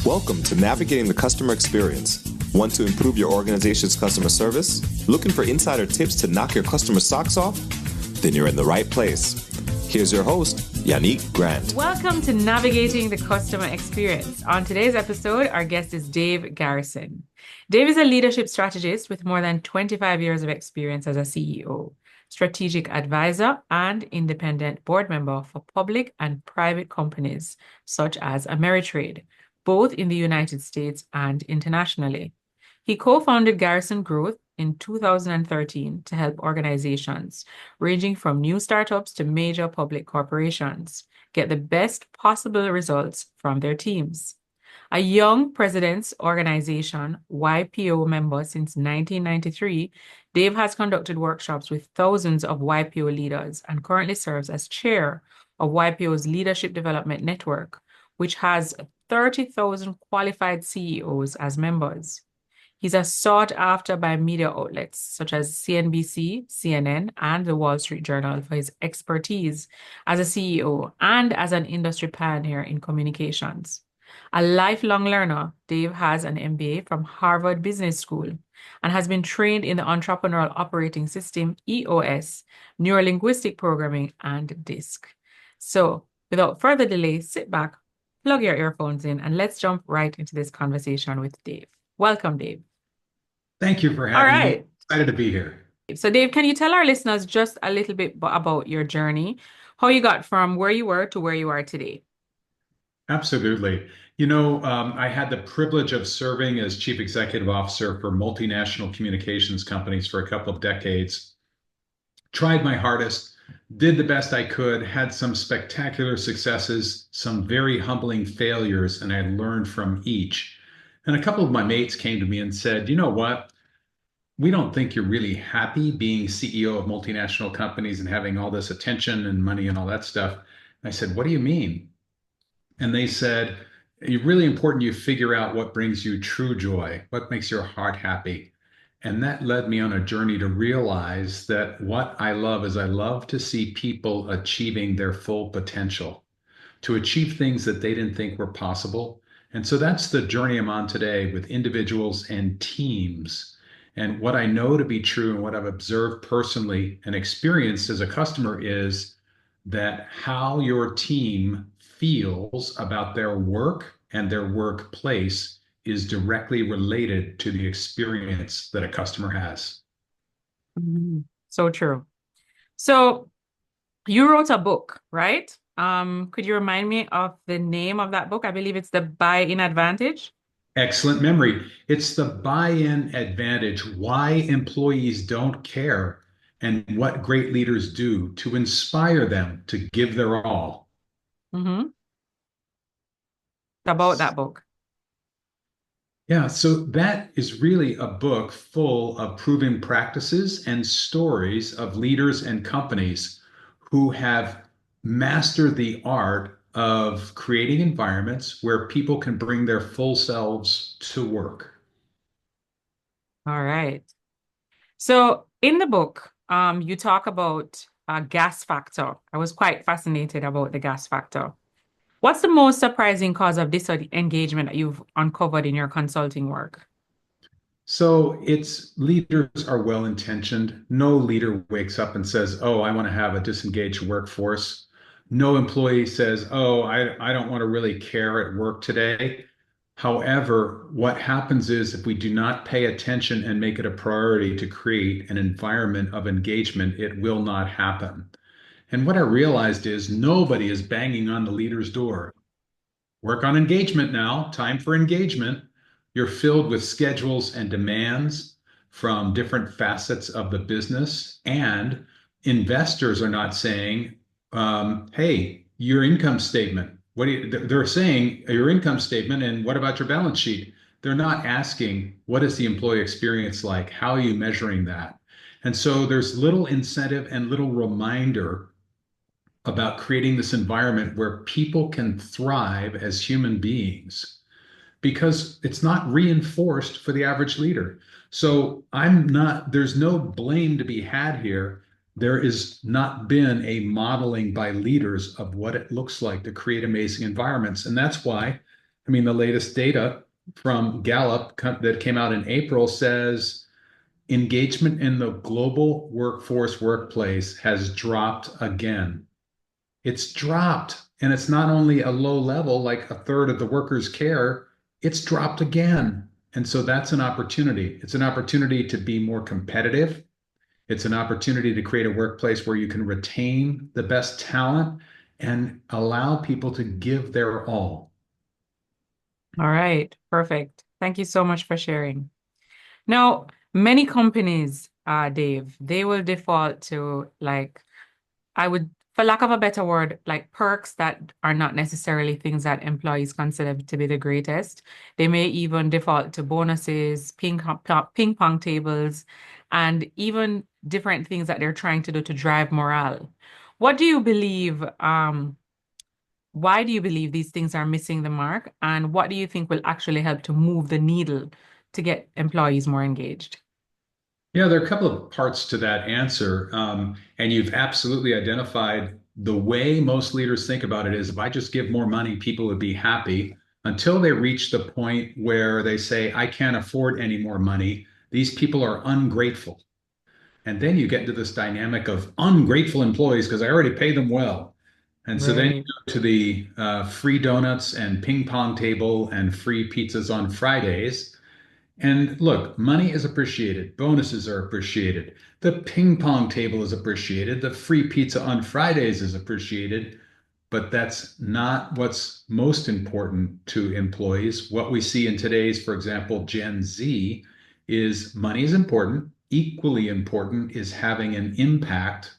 Welcome to Navigating the Customer Experience. Want to improve your organization's customer service? Looking for insider tips to knock your customer socks off? Then you're in the right place. Here's your host, Yannick Grant. Welcome to Navigating the Customer Experience. On today's episode, our guest is Dave Garrison. Dave is a leadership strategist with more than 25 years of experience as a CEO, strategic advisor, and independent board member for public and private companies such as Ameritrade, both in the United States and internationally. He co-founded Garrison Growth in 2013 to help organizations ranging from new startups to major public corporations get the best possible results from their teams. A young president's organization, YPO member since 1993, Dave has conducted workshops with thousands of YPO leaders and currently serves as chair of YPO's Leadership Development Network, which has 30,000 qualified CEOs as members. He's sought after by media outlets such as CNBC, CNN, and the Wall Street Journal for his expertise as a CEO and as an industry pioneer in communications. A lifelong learner, Dave has an MBA from Harvard Business School and has been trained in the Entrepreneurial Operating System, EOS, Neurolinguistic Programming, and DISC. So, without further delay, sit back, plug your earphones in, and let's jump right into this conversation with Dave. Welcome, Dave. Thank you for having me. Excited to be here. So, Dave, can you tell our listeners just a little bit about your journey, how you got from where you were to where you are today? Absolutely. I had the privilege of serving as chief executive officer for multinational communications companies for a couple of decades. Tried my hardest, did the best I could, had some spectacular successes, some very humbling failures, and I learned from each. And a couple of my mates came to me and said, you know what? We don't think you're really happy being CEO of multinational companies and having all this attention and money and all that stuff. And I said, what do you mean? And they said, it's really important you figure out what brings you true joy, what makes your heart happy. And that led me on a journey to realize that what I love is I love to see people achieving their full potential, to achieve things that they didn't think were possible. And so that's the journey I'm on today with individuals and teams. And what I know to be true and what I've observed personally and experienced as a customer is that how your team feels about their work and their workplace is directly related to the experience that a customer has. So true. So you wrote a book, right? Could you remind me of the name of that book? I believe it's The Buy-in Advantage. Excellent memory. It's The Buy-in Advantage, Why Employees Don't Care and What Great Leaders Do to Inspire Them to Give Their All. About that book. Yeah, so that is really a book full of proven practices and stories of leaders and companies who have mastered the art of creating environments where people can bring their full selves to work. All right. So in the book, you talk about gas factor. I was quite fascinated about the gas factor. What's the most surprising cause of disengagement that you've uncovered in your consulting work? So it's leaders are well-intentioned. No leader wakes up and says, oh, I want to have a disengaged workforce. No employee says, oh, I don't want to really care at work today. However, what happens is if we do not pay attention and make it a priority to create an environment of engagement, it will not happen. And what I realized is nobody is banging on the leader's door. Work on engagement now, time for engagement. You're filled with schedules and demands from different facets of the business. And investors are not saying, hey, your income statement. They're saying your income statement and what about your balance sheet? They're not asking, what is the employee experience like? How are you measuring that? And so there's little incentive and little reminder about creating this environment where people can thrive as human beings because it's not reinforced for the average leader. So there's no blame to be had here. There has not been a modeling by leaders of what it looks like to create amazing environments. And that's why I mean, the latest data from Gallup that came out in April says engagement in the global workplace has dropped again. It's dropped. And it's not only a low level, like a third of the workers care, it's dropped again. And so that's an opportunity. It's an opportunity to be more competitive. It's an opportunity to create a workplace where you can retain the best talent and allow people to give their all. All right, perfect. Thank you so much for sharing. Now, many companies, Dave, they will default to like, I would, for lack of a better word, like perks that are not necessarily things that employees consider to be the greatest. They may even default to bonuses, ping pong tables, and even different things that they're trying to do to drive morale. What do you believe, why do you believe these things are missing the mark? And what do you think will actually help to move the needle to get employees more engaged? Yeah, there are a couple of parts to that answer. And you've absolutely identified the way most leaders think about it is if I just give more money, people would be happy until they reach the point where they say, I can't afford any more money. These people are ungrateful. And then you get into this dynamic of ungrateful employees because I already pay them well. And so then you Right. go to the free donuts and ping pong table and free pizzas on Fridays. And look, money is appreciated, bonuses are appreciated, the ping pong table is appreciated, the free pizza on Fridays is appreciated, but that's not what's most important to employees. What we see in today's, for example, Gen Z is money is important. Equally important is having an impact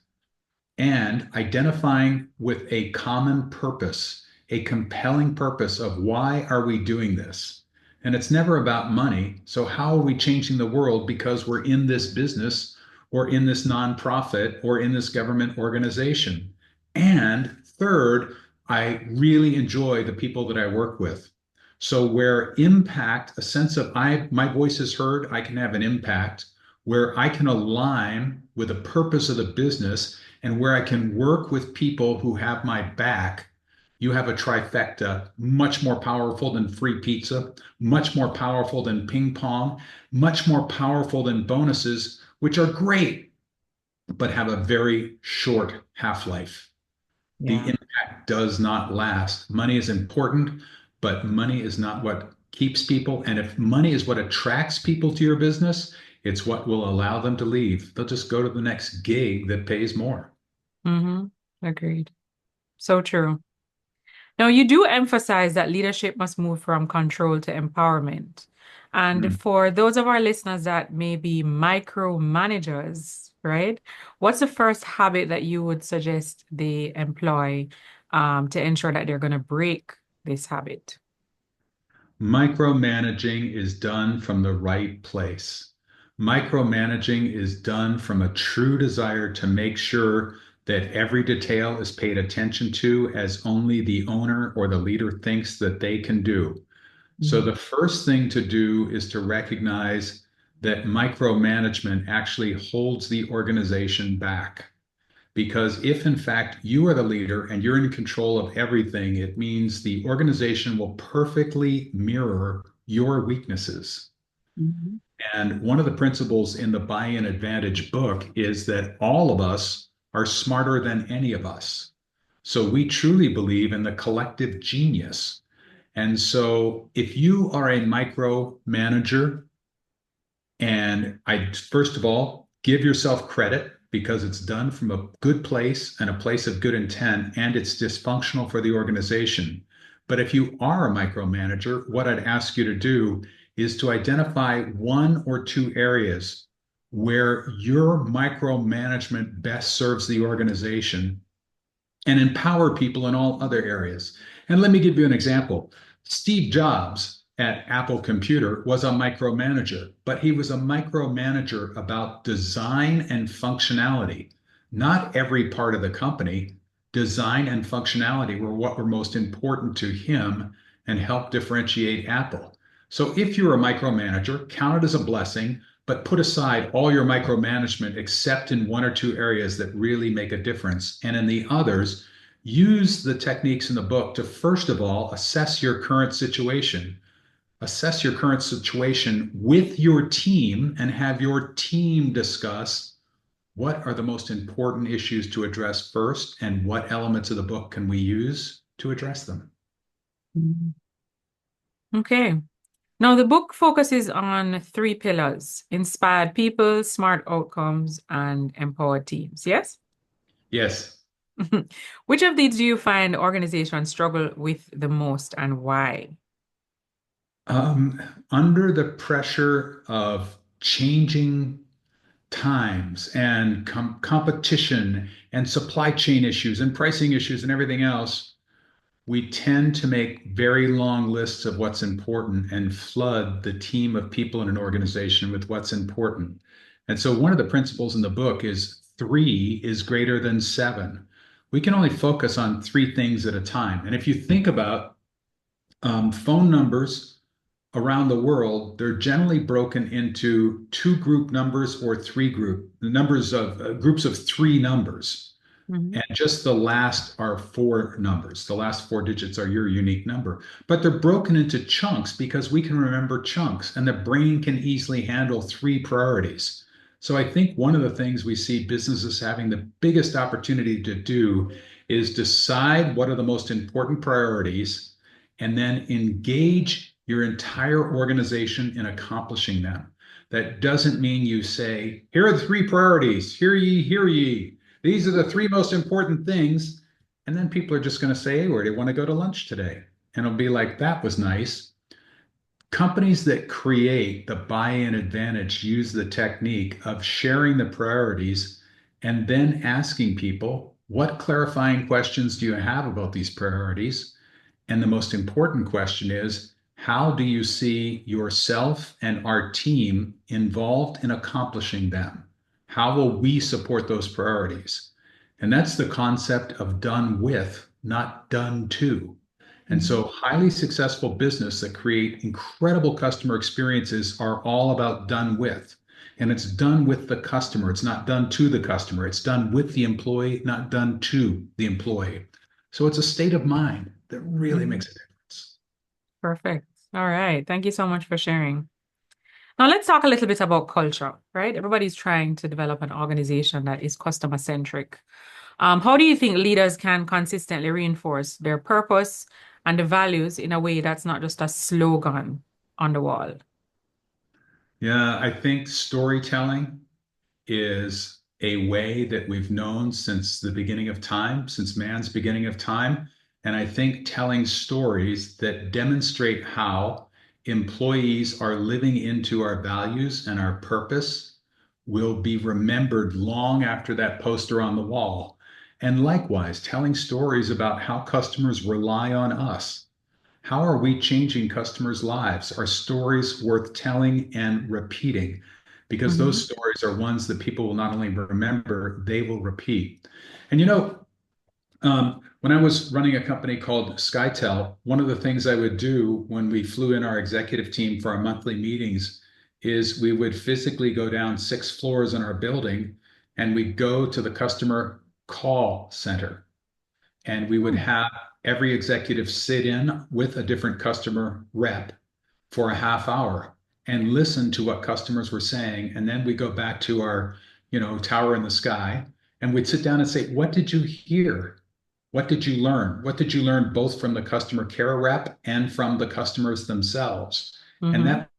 and identifying with a common purpose, a compelling purpose of why are we doing this? And it's never about money. So how are we changing the world because we're in this business or in this nonprofit or in this government organization? And third, I really enjoy the people that I work with. So where impact, a sense of my voice is heard, I can have an impact where I can align with the purpose of the business and where I can work with people who have my back, you have a trifecta, much more powerful than free pizza, much more powerful than ping pong, much more powerful than bonuses, which are great, but have a very short half-life. The Yeah. impact does not last. Money is important, but money is not what keeps people. And if money is what attracts people to your business, it's what will allow them to leave. They'll just go to the next gig that pays more. Mm-hmm. Agreed. So true. Now, you do emphasize that leadership must move from control to empowerment. And Mm. for those of our listeners that may be micromanagers, right? What's the first habit that you would suggest they employ to ensure that they're going to break this habit? Micromanaging is done from the right place. Micromanaging is done from a true desire to make sure that every detail is paid attention to as only the owner or the leader thinks that they can do. So Mhm. the first thing to do is to recognize that micromanagement actually holds the organization back. Because if in fact you are the leader and you're in control of everything, it means the organization will perfectly mirror your weaknesses. Mhm. And one of the principles in the Buy In Advantage book is that all of us are smarter than any of us. So we truly believe in the collective genius. And so if you are a micromanager, and I, first of all, give yourself credit because it's done from a good place and a place of good intent, and it's dysfunctional for the organization. But if you are a micromanager, what I'd ask you to do is to identify one or two areas where your micromanagement best serves the organization and empower people in all other areas. And let me give you an example. Steve Jobs at Apple Computer was a micromanager, but he was a micromanager about design and functionality. Not every part of the company, design and functionality were what were most important to him and helped differentiate Apple. So if you're a micromanager, count it as a blessing, but put aside all your micromanagement except in one or two areas that really make a difference. And in the others, use the techniques in the book to, first of all, assess your current situation. Assess your current situation with your team and have your team discuss what are the most important issues to address first and what elements of the book can we use to address them. Mhm. Okay. Now, the book focuses on three pillars: inspired people, smart outcomes, and empowered teams. Yes? Yes. Which of these do you find organizations struggle with the most and why? Um, Under the pressure of changing times and competition and supply chain issues and pricing issues and everything else, we tend to make very long lists of what's important and flood the team of people in an organization with what's important. And so, one of the principles in the book is three is greater than seven. We can only focus on three things at a time. And if you think about phone numbers around the world, they're generally broken into two group numbers or three numbers of groups of three numbers. Mhm. And just the last are four numbers. The last four digits are your unique number. But they're broken into chunks because we can remember chunks, and the brain can easily handle three priorities. So I think one of the things we see businesses having the biggest opportunity to do is decide what are the most important priorities and then engage your entire organization in accomplishing them. That doesn't mean you say, here are the three priorities, hear ye, hear ye. These are the three most important things. And then people are just going to say, hey, where do you want to go to lunch today? And it'll be like, that was nice. Companies that create the buy-in advantage use the technique of sharing the priorities and then asking people, what clarifying questions do you have about these priorities? And the most important question is, how do you see yourself and our team involved in accomplishing them? How will we support those priorities? And that's the concept of done with, not done to. And Mhm. so, highly successful business that create incredible customer experiences are all about done with. And it's done with the customer. It's not done to the customer. It's done with the employee, not done to the employee. So it's a state of mind that really Mhm. makes a difference. Perfect. All right. Thank you so much for sharing. Now, let's talk a little bit about culture, right? Everybody's trying to develop an organization that is customer centric. How do you think leaders can consistently reinforce their purpose and the values in a way that's not just a slogan on the wall? Yeah, I think storytelling is a way that we've known since the beginning of time, since man's beginning of time. And I think telling stories that demonstrate how employees are living into our values and our purpose will be remembered long after that poster on the wall. And likewise, telling stories about how customers rely on us. How are we changing customers' lives? Are stories worth telling and repeating? Because Mhm. those stories are ones that people will not only remember, they will repeat. And when I was running a company called SkyTel, one of the things I would do when we flew in our executive team for our monthly meetings is we would physically go down 6 floors in our building and we'd go to the customer call center and we would Hmm. have every executive sit in with a different customer rep for a half hour and listen to what customers were saying. And then we go back to our, tower in the sky and we'd sit down and say, what did you hear? What did you learn? What did you learn both from the customer care rep and from the customers themselves? And Mm-hmm. that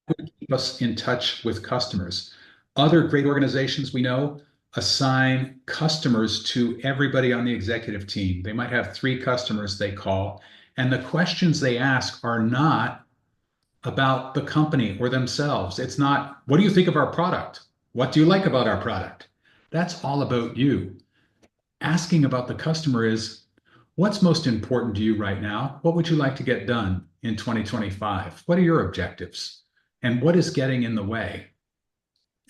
would keep us in touch with customers. Other great organizations we know assign customers to everybody on the executive team. They might have three customers they call, and the questions they ask are not about the company or themselves. It's not, what do you think of our product? What do you like about our product? That's all about you. Asking about the customer is, what's most important to you right now? What would you like to get done in 2025? What are your objectives? And what is getting in the way?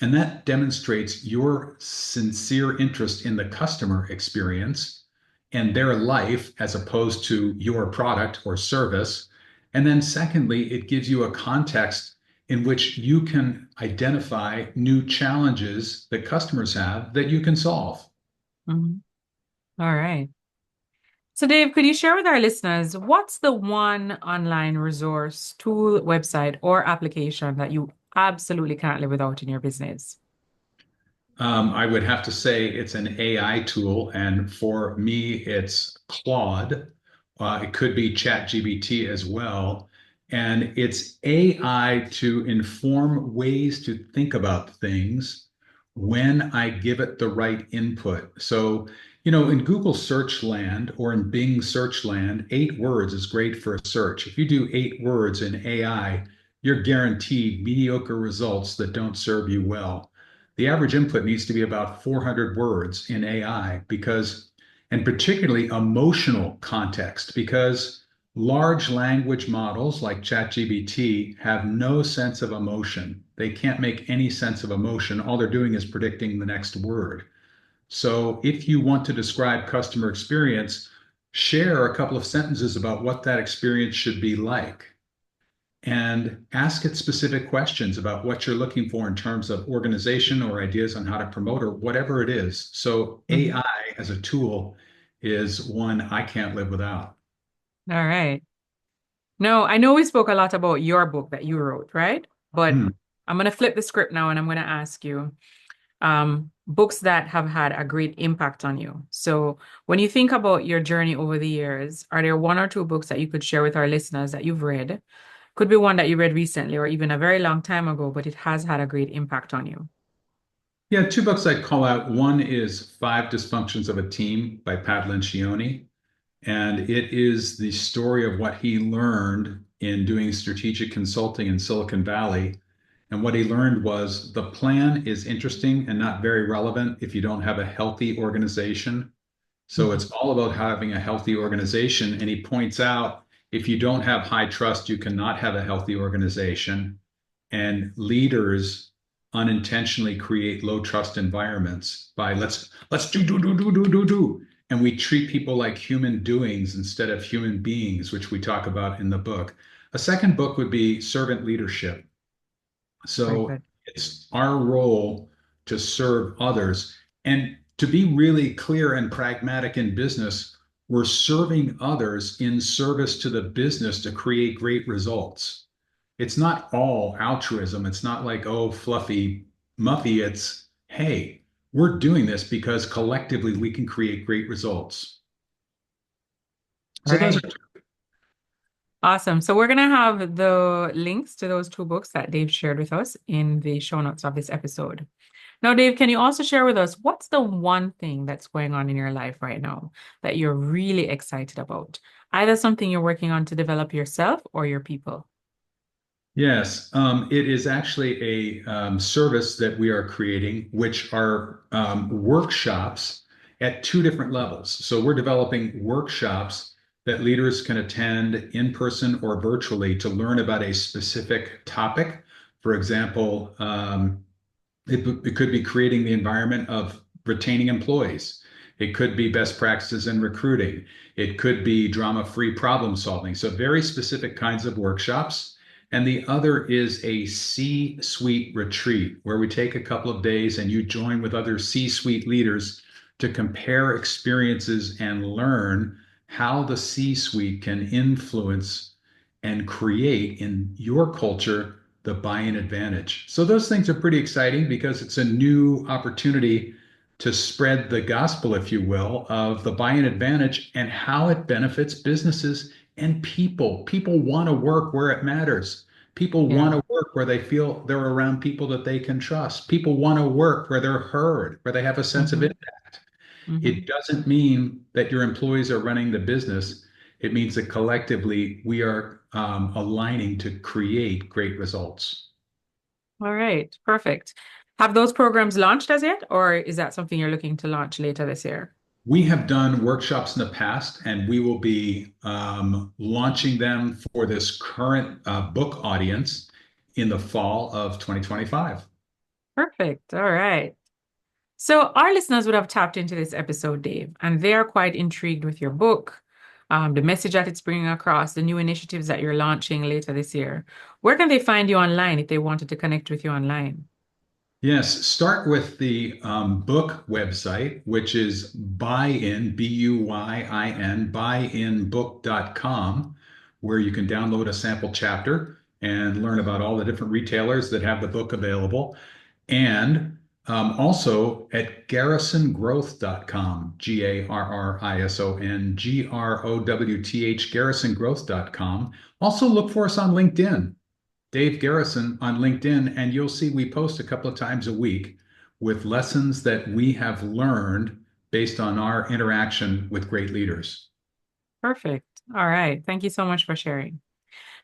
And that demonstrates your sincere interest in the customer experience and their life as opposed to your product or service. And then, secondly, it gives you a context in which you can identify new challenges that customers have that you can solve. Mm-hmm. All right. So, Dave, could you share with our listeners what's the one online resource, tool, website, or application that you absolutely can't live without in your business? I would have to say it's an AI tool, and for me, it's Claude. It could be ChatGPT as well. And it's AI to inform ways to think about things when I give it the right input. So, in Google search land or in Bing search land, 8 words is great for a search. If you do 8 words in AI, you're guaranteed mediocre results that don't serve you well. The average input needs to be about 400 words in AI and particularly emotional context, because large language models like ChatGPT have no sense of emotion. They can't make any sense of emotion. All they're doing is predicting the next word. So if you want to describe customer experience, share a couple of sentences about what that experience should be like and ask it specific questions about what you're looking for in terms of organization or ideas on how to promote or whatever it is. So Mhm. AI as a tool is one I can't live without. All right. No, I know we spoke a lot about your book that you wrote, right? But Hmm. I'm going to flip the script now and I'm going to ask you books that have had a great impact on you. So, when you think about your journey over the years, are there one or two books that you could share with our listeners that you've read? Could be one that you read recently or even a very long time ago, but it has had a great impact on you. Yeah, 2 books I'd call out. One is Five Dysfunctions of a Team by Pat Lencioni. And it is the story of what he learned in doing strategic consulting in Silicon Valley. And what he learned was the plan is interesting and not very relevant if you don't have a healthy organization. So Mhm. it's all about having a healthy organization. And he points out if you don't have high trust, you cannot have a healthy organization. And leaders unintentionally create low trust environments by let's do. And we treat people like human doings instead of human beings, which we talk about in the book. A second book would be Servant Leadership. Very So good. it's our role to serve others. And to be really clear and pragmatic in business, we're serving others in service to the business to create great results. It's not all altruism. It's not like, oh, fluffy, muffy. It's, hey, we're doing this because collectively we can create great results. All So those are right. Awesome. So we're going to have the links to those two books that Dave shared with us in the show notes of this episode. Now, Dave, can you also share with us what's the one thing that's going on in your life right now that you're really excited about? Either something you're working on to develop yourself or your people. Yes, it is actually a service that we are creating, which are workshops at 2 different levels. So we're developing workshops that leaders can attend in person or virtually to learn about a specific topic. For example, it could be creating the environment of retaining employees. It could be best practices in recruiting. It could be drama-free problem solving. So very specific kinds of workshops. And the other is a C-suite retreat where we take a couple of days and you join with other C-suite leaders to compare experiences and learn how the C-suite can influence and create in your culture the buy-in advantage. So those things are pretty exciting because it's a new opportunity to spread the gospel, if you will, of the buy-in advantage and how it benefits businesses and people. People want to work where it matters. People want Yeah. to work where they feel they're around people that they can trust. People want to work where they're heard, where they have a sense of Hmm. impact. Hmm. It doesn't mean that your employees are running the business. It means that collectively we are aligning to create great results. All right. Perfect. Have those programs launched as yet, or is that something you're looking to launch later this year? We have done workshops in the past, and we will be launching them for this current book audience in the fall of 2025. Perfect. All right. So our listeners would have tapped into this episode, Dave, and they are quite intrigued with your book, the message that it's bringing across, the new initiatives that you're launching later this year. Where can they find you online if they wanted to connect with you online? Yes, start with the book website, which is buyin, buyin, buyinbook.com, where you can download a sample chapter and learn about all the different retailers that have the book available. And also at garrisongrowth.com, GarrisonGrowth, garrisongrowth.com. Also look for us on LinkedIn. Dave Garrison on LinkedIn, and you'll see we post a couple of times a week with lessons that we have learned based on our interaction with great leaders. Perfect. All right. Thank you so much for sharing.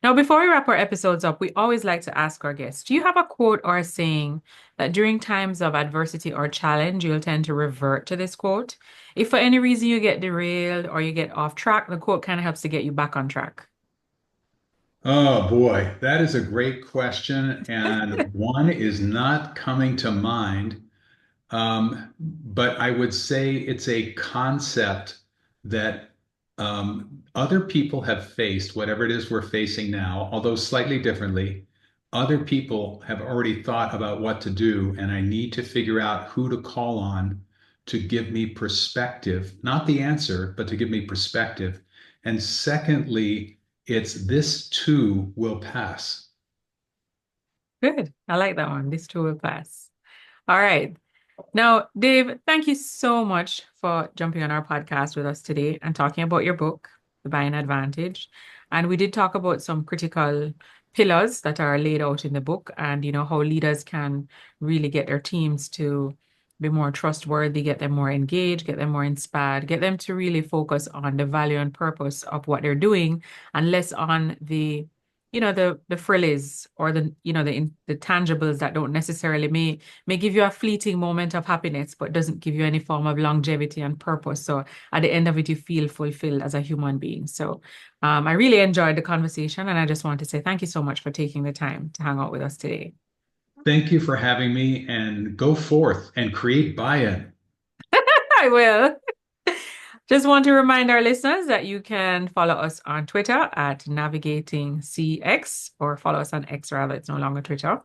Now, before we wrap our episodes up, we always like to ask our guests, do you have a quote or a saying that during times of adversity or challenge, you'll tend to revert to this quote? If for any reason you get derailed or you get off track, the quote kind of helps to get you back on track. Oh boy, that is a great question, and one is not coming to mind. But I would say it's a concept that other people have faced, whatever it is we're facing now, although slightly differently. Other people have already thought about what to do, and I need to figure out who to call on to give me perspective, not the answer, but to give me perspective. And secondly, it's this too will pass. Good. I like that one. This too will pass. All right. Now, Dave, thank you so much for jumping on our podcast with us today and talking about your book, The Buying Advantage. And we did talk about some critical pillars that are laid out in the book and, how leaders can really get their teams to be more trustworthy, get them more engaged, get them more inspired, get them to really focus on the value and purpose of what they're doing and less on the frills or the tangibles that don't necessarily may give you a fleeting moment of happiness, but doesn't give you any form of longevity and purpose. So at the end of it, you feel fulfilled as a human being. So I really enjoyed the conversation, and I just want to say thank you so much for taking the time to hang out with us today. Thank you for having me, and go forth and create buy-in. I will. Just want to remind our listeners that you can follow us on Twitter at NavigatingCX, or follow us on X rather, it's no longer Twitter.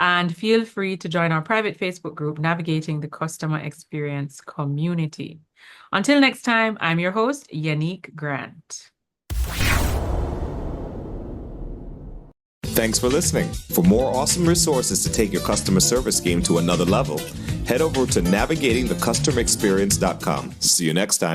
And feel free to join our private Facebook group, Navigating the Customer Experience Community. Until next time, I'm your host, Yannick Grant. Thanks for listening. For more awesome resources to take your customer service game to another level, head over to navigatingthecustomerexperience.com. See you next time.